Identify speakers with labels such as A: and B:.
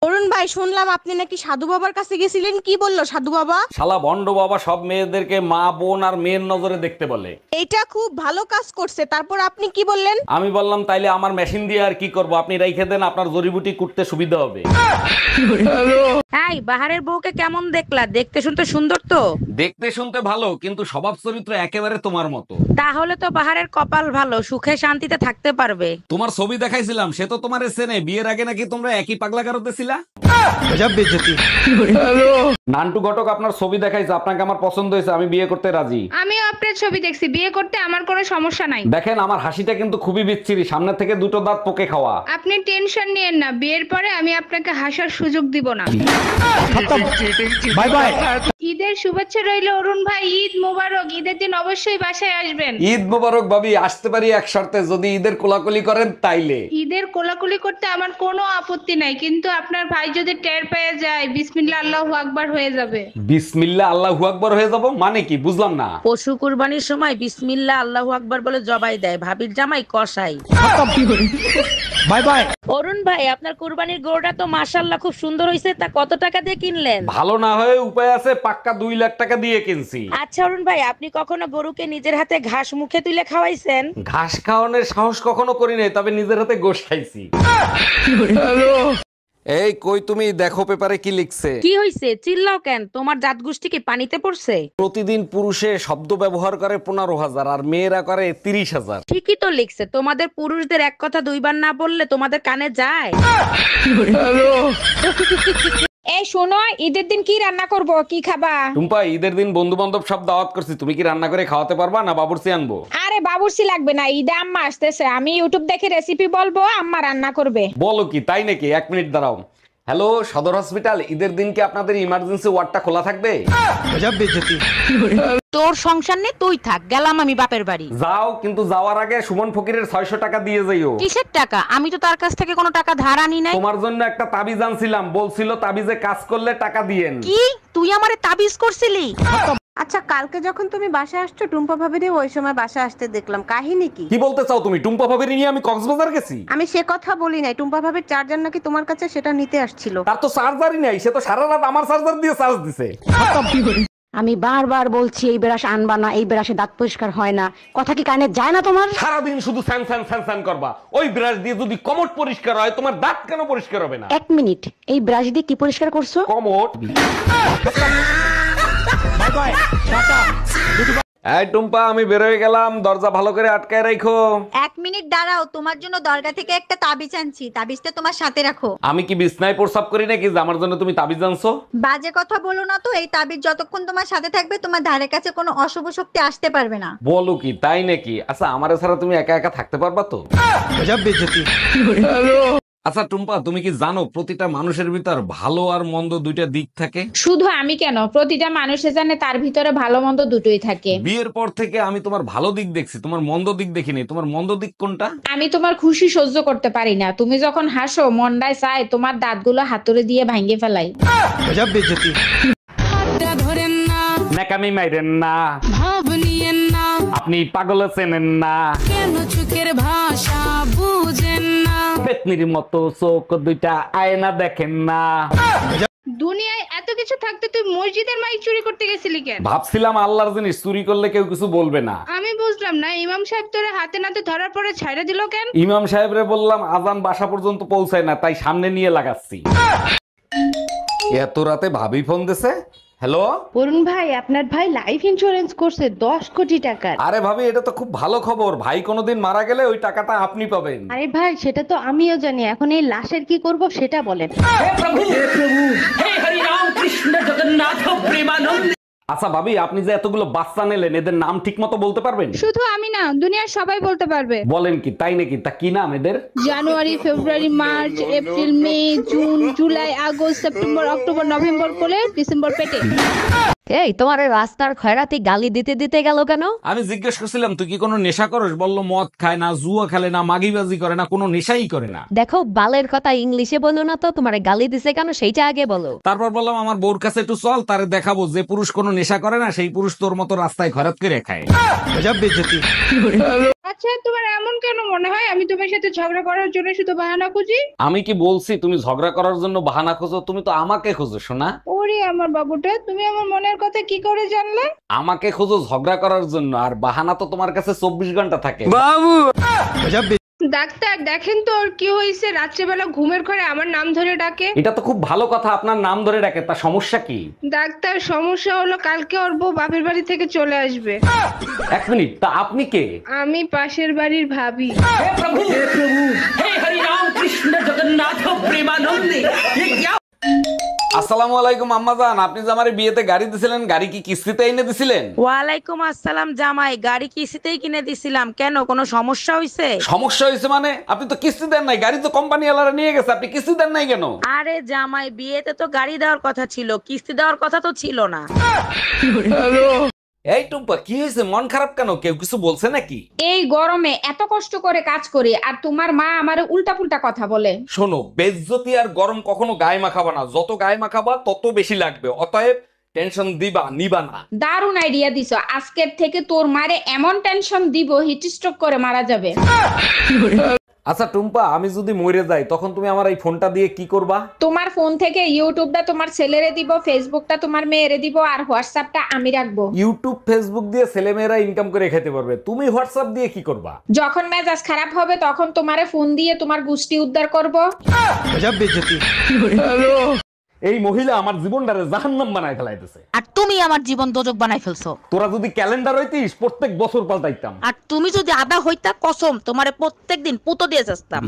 A: অরুণ ভাই, শুনলাম আপনি নাকি সাধু বাবার কাছে গেছিলেন, কি বললো সাধু বাবা?
B: শালা ভন্ড বাবা সব মেয়েদেরকে মা বোন আর মেয়ের নজরে দেখতে বলে।
A: এইটা খুব ভালো কাজ করছে, তারপর আপনি কি বললেন?
B: আমি বললাম তাইলে আমার মেশিন দিয়ে আর কি করব, আপনি রাইখে দেন, আপনার জড়িবুটি কুটতে সুবিধা হবে।
C: এই বাহারের বউকে কেমন দেখলা? দেখতে শুনতে সুন্দর তো?
B: দেখতে শুনতে ভালো, কিন্তু স্বভাব চরিত্র একেবারে তোমার মতো।
C: তাহলে তো বাহারের কপাল ভালো, সুখে শান্তিতে থাকতে পারবে।
B: তোমার ছবি দেখাইছিলাম, সে তো তোমার চেনে। বিয়ের আগে নাকি তোমরা একই পাগলা গারোতে ছিলা। নান্টু ঘটক আপনার ছবি দেখাইছে, আপনাকে আমার পছন্দ হয়েছে, আমি বিয়ে করতে রাজি।
D: আমিও আপনার ছবি দেখছি, বিয়ে করতে আমার কোনো সমস্যা নাই।
B: দেখেন আমার হাসিটা কিন্তু খুবই বিচ্ছিরি, সামনে থেকে দুটো দাঁত পোকে খাওয়া।
D: আপনি টেনশন নিয়েন না, বিয়ের পরে আমি আপনাকে হাসার সুযোগ দিব না।
B: Bye bye.
D: ঈদের শুভেচ্ছা রইল অরুণ ভাই, ঈদ মোবারক। ঈদের দিন অবশ্যই বাসায় আসবেন।
B: ঈদ মোবারক ভাবি, আসতে পারি এক শর্তে, যদি ঈদের কোলাকুলি করেন তাইলে।
D: ঈদের কোলাকুলি করতে আমার কোনো আপত্তি নাই, কিন্তু আপনার ভাই যদি টের পেয়ে যায়, বিসমিল্লাহ আল্লাহু আকবার হয়ে যাবে।
B: বিসমিল্লাহ আল্লাহু আকবার হয়ে যাব মানে কি, বুঝলাম না।
C: পশু কুরবানির সময় বিসমিল্লাহ আল্লাহু আকবার বলে জবাই দেয়, ভাবির জামাই কসাই।
B: Bye bye.
C: অরুণ ভাই, আপনার কুরবানির গরুটা তো মাশাআল্লাহ খুব সুন্দর হয়েছে, তা কত টাকা দিয়ে কিনলেন?
B: ভালো না হয়ে উপায় আছে, পাক্কা 2 লাখ টাকা দিয়ে কিনছি।
C: আচ্ছা অরুণ ভাই, আপনি কখনো গরুকে নিজের হাতে ঘাস মুখে তুলে খাওয়াইছেন?
B: ঘাস খাওয়ানোর সাহস কখনো করি নাই, তবে নিজের হাতে গোশ খাইছি। এই কই তুমি, দেখো পেপারে কি লিখছে।
C: কি হইছে, চিল্লাও কেন? তোমার জাত গোষ্ঠী কি পানিতে পড়ছে?
B: প্রতিদিন পুরুষে শব্দ ব্যবহার করে 15,000 আর মেয়েরা করে 30,000।
C: ঠিকই তো লিখছে, তোমাদের পুরুষদের এক কথা দুইবার না বললে তোমাদের কানে যায়।
D: এই শোনো, ঈদের দিন কি রান্না করব, কি খাবা?
B: টুম্পা, ঈদের দিন বন্ধু বান্ধব সব দাওয়াত করছি, তুমি কি রান্না করে খাওয়াতে পারবা না বাবুর্চি আনবো?
D: আরে বাবুর্চি লাগবে না, ঈদে আম্মা আসতেছে, আমি ইউটিউব দেখে রেসিপি বলবো, আম্মা রান্না করবে।
B: বলো কি, তাই নাকি? 1 মিনিট দাঁড়াও। হ্যালো সদর হসপিটাল, ঈদের দিন কি আপনাদের ইমার্জেন্সি ওয়ার্ডটা খোলা থাকবে?
C: তোর সংসার নে, তুই থাক, গেলাম আমি বাপের বাড়ি।
B: যাও, কিন্তু যাওয়ার আগে সুমন ফকিরের 600 টাকা দিয়ে যাইও।
C: কিসের টাকা? আমি তো তার কাছ থেকে কোনো টাকা ধার আনি নাই।
B: তোমার জন্য একটা তাবিজ আনছিলাম, বলছিল তাবিজে কাজ করলে টাকা দিয়েন।
C: কি, তুই আমারে তাবিজ করছিলি?
A: আচ্ছা, কালকে যখন তুমি বাসায় আসছো, টুম্পা ভাবিরে ওই সময় বাসায় আসতে দেখলাম, কাহিনী কি?
B: কি বলতে চাও তুমি? টুম্পা ভাবির নিয়ে আমি কক্সবাজার গেছি?
A: আমি সে কথা বলি নাই, টুম্পা ভাবির চার্জার নাকি তোমার কাছে, সেটা নিতে আসছিল।
B: তার তো চার্জারই নাই, সে তো সারা রাত আমার চার্জার দিয়ে চার্জ দিছে।
E: আমি বারবার বলছি এই ব্রাশ আনবা না, এই ব্রাশে দাঁত পরিষ্কার হয় না, কথা কি কানে যায় না তোমার?
B: সারাদিন শুধু স্যান স্যান স্যান স্যান করবা। ওই ব্রাশ দিয়ে যদি কমোড পরিষ্কার হয়, তোমার দাঁত কেন পরিষ্কার হবে না?
E: এক মিনিট, এই ব্রাশ দিয়ে কি পরিষ্কার করছো?
B: কমোড। এই টুম্পা, আমি বেরোয় গেলাম, দরজা ভালো করে আটকায় রাখো।
F: 1 মিনিট দাঁড়াও, তোমার জন্য দরগা থেকে একটা তাবিজ আনছি, তাবিজটা তোমার সাথে রাখো।
B: আমি কি বিছনায় প্রস্রাব করি নাকি যে আমার জন্য তুমি তাবিজ আনছো?
F: বাজে কথা বলো না তো, এই তাবিজ যতক্ষণ তোমার সাথে থাকবে, তোমার ধারে কাছে কোনো অশুভ শক্তি আসতে পারবে না।
B: বলো কি, তাই নাকি? আচ্ছা, আমারে ছাড়া তুমি একা একা থাকতে পারবা তো? আচ্ছা টুম্পা, তুমি কি জানো প্রতিটা মানুষের ভিতর ভালো আর মন্দ দুইটা দিক থাকে?
D: শুধু আমি কেন, প্রতিটা মানুষে জানে তার ভিতরে ভালো মন্দ দুটোই থাকে।
B: বিয়ের পর থেকে আমি তোমার ভালো দিক দেখছি, তোমার মন্দ দিক দেখিনি। তোমার মন্দ দিক কোনটা?
D: আমি তোমার খুশি সহ্য করতে পারি না, তুমি যখন হাসো মন্ডায় চায় তোমার দাঁতগুলো হাতুড়ে দিয়ে ভাঙিয়ে ফেলাই।
B: নাকামি মাইরেন না, আপনি পাগল চেনেন না, পেতনির মতো চোখ দুইটা আয়না দেখেন না।
D: দুনিয়ায় এত কিছু থাকতে তুই মসজিদের মাইক চুরি করতে গেছিলি কেন?
B: ভাবছিলাম আল্লাহর জিনিস চুরি করলে কেউ কিছু বলবে না।
D: আমি বুঝলাম না, ইমাম সাহেব তোরে হাতে নাতে ধরার পরে ছাইড়া দিল কেন?
B: ইমাম সাহেবরে বললাম আজান বাসা পর্যন্ত পৌঁছায় না, তাই সামনে নিয়ে লাগাচ্ছি। এত রাতে ভাবি ফোন দিছে। হ্যালো
A: অরুণ ভাই, আপনার ভাই লাইফ ইন্স্যুরেন্স করছে 10 কোটি টাকার।
B: আরে ভাবি, এটা তো খুব ভালো খবর। ভাই কোনোদিন মারা গেলে ওই টাকাটা আপনি পাবেন।
A: আরে ভাই, সেটা তো আমিও জানি, এখন এই লাশের কি করব সেটা বলেন।
B: আচ্ছা ভাবি, আপনি যে এতগুলো বাচ্চা নিলেন, এদের নাম ঠিক মতো বলতে পারবেন?
D: শুধু আমি না, দুনিয়ার সবাই বলতে পারবে।
B: বলেন কি, তাই নাকি? তা কি নাম এদের?
D: January, February, March, April, May, June, July, August, September, October, November কোলে, ডিসেম্বর পেটে।
E: এই তোমার এই রাস্তার খয়রাতি গালি দিতে দিতে গেল কেন?
B: আমি জিজ্ঞেস করছিলাম তুই কি কোনো নেশা করস, বললো মদ খায় না, জুয়া খেলে না, মাগিবাজি করে না, কোনো নেশাই করে না।
E: দেখো, বালের কথা ইংলিশে বলো না তো, তোমার গালি দিছে কেন সেইটা আগে বলো।
B: তারপর বললাম আমার বউর কাছে একটু চল, তারে দেখাবো যে পুরুষ কোনো নেশা করে না, সেই পুরুষ তোর মতো রাস্তায় খয়রাত করে খায়।
D: আচ্ছা তোমার এমন কেন মনে হয় আমি তোমার সাথে ঝগড়া করার জন্য শুধু বাহানা খুঁজি?
B: আমি কি বলছি তুমি ঝগড়া করার জন্য বাহানা খোঁজো? তুমি তো আমাকে খোঁজো শোনা।
D: ওরে আমার বাবুটা, তুমি আমার মনের কথা কি করে জানলে?
B: আমাকে খোঁজো ঝগড়া করার জন্য, আর বাহানা তো তোমার কাছে 24 ঘন্টা থাকে।
D: ডাক্তার দেখেন তো ওর কি হয়েছে, রাত্রেবেলা ঘুমের ঘরে আমার নাম ধরে ডাকে।
B: এটা তো খুব ভালো কথা, আপনার নাম ধরে ডাকে, তা সমস্যা কি?
D: ডাক্তার সমস্যা হলো কালকে ওর বউ বাপের বাড়ি থেকে চলে আসবে।
B: 1 মিনিট, তা আপনি কে?
D: আমি পাশের বাড়ির ভাবি।
B: আসসালামু আলাইকুম আম্মাজান, আপনি যে আমার বিয়েতে গাড়ি দিছিলেন, গাড়ি কি কিস্তিতে এনে দিছিলেন?
C: ওয়ালাইকুম আসসালাম জামাই, গাড়ি কিস্তিতেই কিনে দিছিলাম। কেন, কোনো সমস্যা হয়েছে?
B: সমস্যা হয়েছে মানে? আপনি তো কিস্তি দেন নাই, গাড়ি তো কোম্পানি ওয়ালারা নিয়ে গেছে, আপনি কিস্তি দেন নাই কেন?
C: আরে জামাই, বিয়েতে তো গাড়ি দেওয়ার কথা ছিল, কিস্তি দেওয়ার কথা তো ছিল না।
B: এই টুম্পা, কি হয়েছে? মন খারাপ কেন? কেউ কিছু বলছে নাকি?
G: এই গরমে এত কষ্ট করে কাজ করি আর তোমার মা আমারে উল্টা পুল্টা কথা বলে।
B: শোনো, বেজ্জতি আর গরম কখনো গায়ে মাখাবা না, যত গায়ে মাখাবা তত বেশি লাগবে, অতএব টেনশন দিবা নিবা না।
G: দারুণ আইডিয়া দিছো, আজকের থেকে তোর মারে এমন টেনশন দিব হিট স্ট্রোক করে মারা যাবে।
B: আচ্ছা টুম্পা, আমি যদি মরে যাই তখন তুমি আমার এই ফোনটা দিয়ে কি করবা?
G: তোমার ফোন থেকে ইউটিউবটা তোমার ছেলেরে দিব, ফেসবুকটা তোমার মেয়েরে দিব, আর হোয়াটসঅ্যাপটা আমি রাখবো।
B: ইউটিউব ফেসবুক দিয়ে ছেলেমেয়েরা ইনকাম করে খেতে পারবে, তুমি হোয়াটসঅ্যাপ দিয়ে কি করবা?
G: যখন মেজাজ খারাপ হবে তখন তোমারে ফোন দিয়ে তোমার গুষ্টি উদ্ধার করব।
B: এই মহিলা আমার জীবনটারে জাহান্নাম বানায় ফেলাইতেছে।
C: আর তুমি আমার জীবন দোজক বানাই ফেলছো।
B: তোরা যদি ক্যালেন্ডার হইতিস প্রত্যেক বছর পাল্টাইতাম।
C: আর তুমি যদি আদা হইতা, কসম তোমারে প্রত্যেকদিন পুতো দিয়ে যাস্তাম।